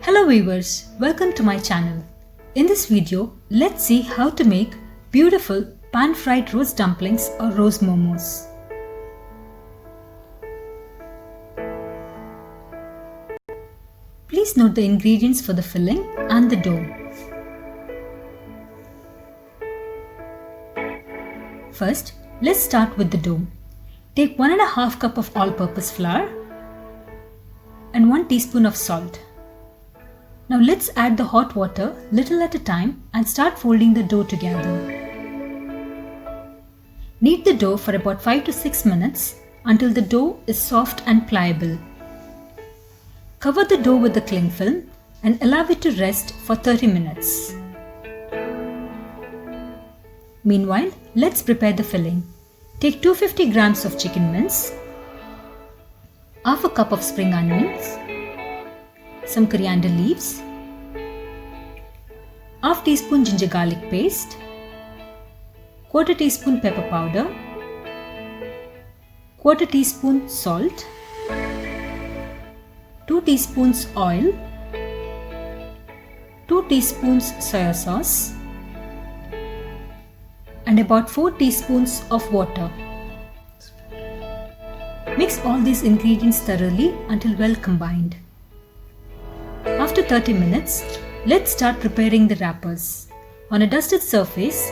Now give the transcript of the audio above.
Hello viewers, welcome to my channel. In this video, let's see how to make beautiful pan-fried rose dumplings or rose momos. Please note the ingredients for the filling and the dough. First, let's start with the dough. Take 1.5 cup of all-purpose flour and 1 teaspoon of salt. Now let's add the hot water little at a time and start folding the dough together. Knead the dough for about 5 to 6 minutes until the dough is soft and pliable. Cover the dough with the cling film and allow it to rest for 30 minutes. Meanwhile, let's prepare the filling. Take 250 grams of chicken mince, half a cup of spring onions, some coriander leaves, half teaspoon ginger garlic paste, quarter teaspoon pepper powder, quarter teaspoon salt, 2 teaspoons oil, 2 teaspoons soya sauce, and about 4 teaspoons of water. Mix all these ingredients thoroughly until well combined. After 30 minutes, let's start preparing the wrappers. On a dusted surface,